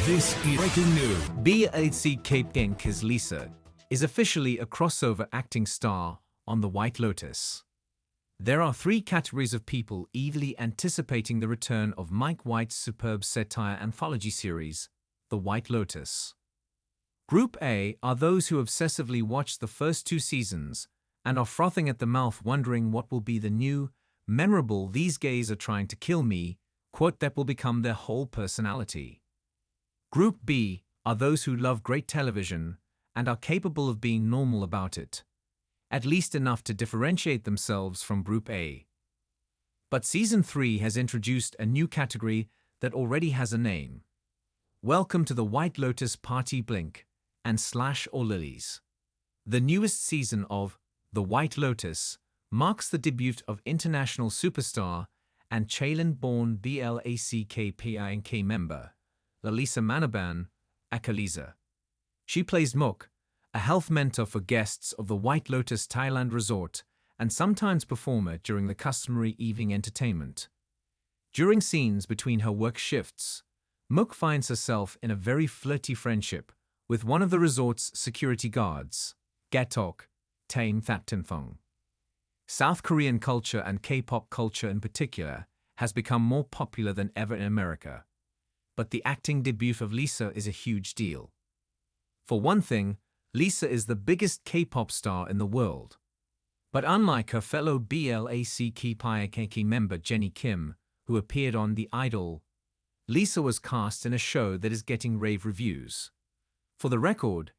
This is breaking news. BLACKPINK's Lisa is officially a crossover acting star on The White Lotus. There are three categories of people eagerly anticipating the return of Mike White's superb satire anthology series, The White Lotus. Group A are those who obsessively watched the first two seasons and are frothing at the mouth wondering what will be the new, memorable "these gays are trying to kill me" quote that will become their whole personality. Group B are those who love great television and are capable of being normal about it, at least enough to differentiate themselves from Group A. But Season 3 has introduced a new category that already has a name. Welcome to the White Lotus Party Blink and Slash or Lilies. The newest season of The White Lotus marks the debut of international superstar and Thailand-born BLACKPINK member, Lalisa Manaban Akaliza. She plays Mook, a health mentor for guests of the White Lotus Thailand resort and sometimes performer during the customary evening entertainment. During scenes between her work shifts, Mook finds herself in a very flirty friendship with one of the resort's security guards, Gatok Tame Thaptinphong. South Korean culture and K-pop culture in particular has become more popular than ever in America. But the acting debut of Lisa is a huge deal. For one thing, Lisa is the biggest K-pop star in the world. But unlike her fellow BLACKPINK member Jennie Kim, who appeared on The Idol, Lisa was cast in a show that is getting rave reviews. For the record,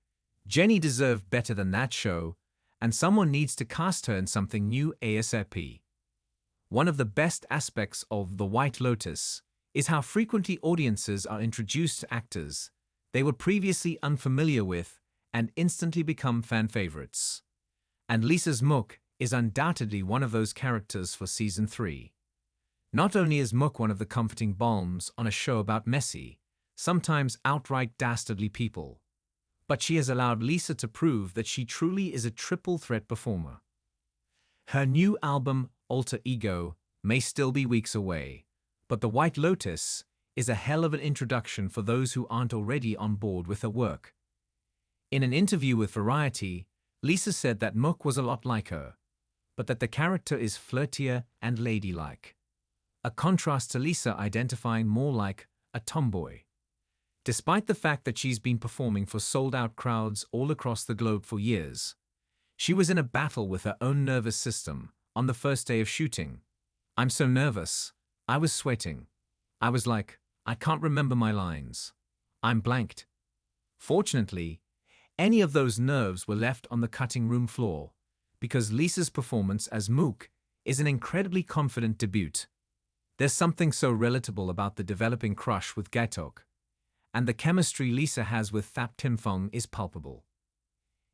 Jennie deserved better than that show, and someone needs to cast her in something new ASAP. One of the best aspects of The White Lotus is how frequently audiences are introduced to actors they were previously unfamiliar with and instantly become fan favorites. And Lisa's Mook is undoubtedly one of those characters for Season 3. Not only is Mook one of the comforting balms on a show about messy, sometimes outright dastardly people, but she has allowed Lisa to prove that she truly is a triple threat performer. Her new album, Alter Ego, may still be weeks away, but The White Lotus is a hell of an introduction for those who aren't already on board with her work. In an interview with Variety, Lisa said that Mook was a lot like her, but that the character is flirtier and ladylike. A contrast to Lisa identifying more like a tomboy. Despite the fact that she's been performing for sold-out crowds all across the globe for years, she was in a battle with her own nervous system on the first day of shooting. "I'm so nervous. I was sweating. I was like, I can't remember my lines. I'm blanked." Fortunately, any of those nerves were left on the cutting room floor, because Lisa's performance as Mook is an incredibly confident debut. There's something so relatable about the developing crush with Gatok, and the chemistry Lisa has with Thaptinphong is palpable.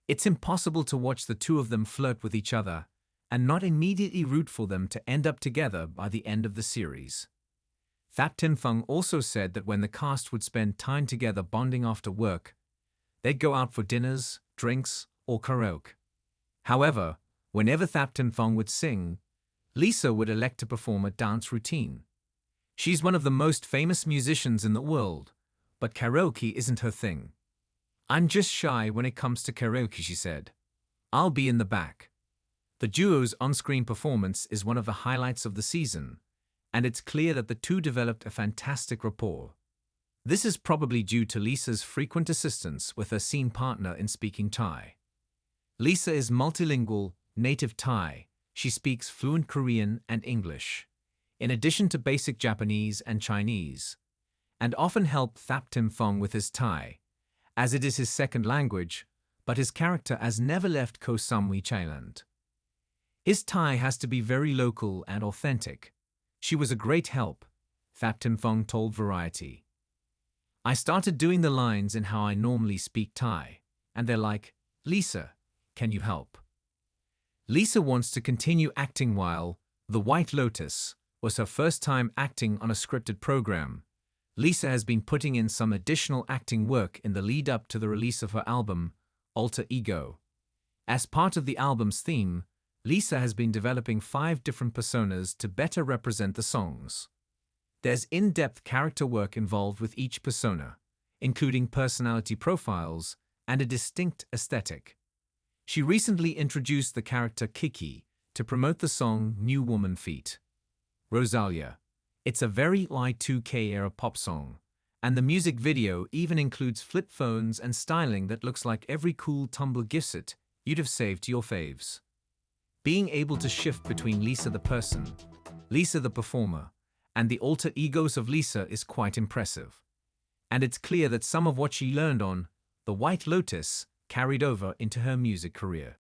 It's impossible to watch the two of them flirt with each other and not immediately root for them to end up together by the end of the series. Thaptinphong also said that when the cast would spend time together bonding after work, they'd go out for dinners, drinks, or karaoke. However, whenever Thaptinphong would sing, Lisa would elect to perform a dance routine. She's one of the most famous musicians in the world, but karaoke isn't her thing. "I'm just shy when it comes to karaoke," she said. "I'll be in the back." The duo's on-screen performance is one of the highlights of the season, and it's clear that the two developed a fantastic rapport. This is probably due to Lisa's frequent assistance with her scene partner in speaking Thai. Lisa is multilingual, native Thai. She speaks fluent Korean and English, in addition to basic Japanese and Chinese, and often help Thaptinphong with his Thai, as it is his second language, but his character has never left Koh Samui, Thailand. His Thai has to be very local and authentic. "She was a great help," Thaptinphong told Variety. "I started doing the lines in how I normally speak Thai, and they're like, 'Lisa, can you help?'" Lisa wants to continue acting while The White Lotus was her first time acting on a scripted program. Lisa has been putting in some additional acting work in the lead-up to the release of her album, Alter Ego. As part of the album's theme, Lisa has been developing 5 different personas to better represent the songs. There's in-depth character work involved with each persona, including personality profiles and a distinct aesthetic. She recently introduced the character Kiki to promote the song New Woman feat. Rosalia. It's a very Y2K-era pop song, and the music video even includes flip phones and styling that looks like every cool Tumblr gifset you'd have saved to your faves. Being able to shift between Lisa the person, Lisa the performer, and the alter egos of Lisa is quite impressive. And it's clear that some of what she learned on The White Lotus carried over into her music career.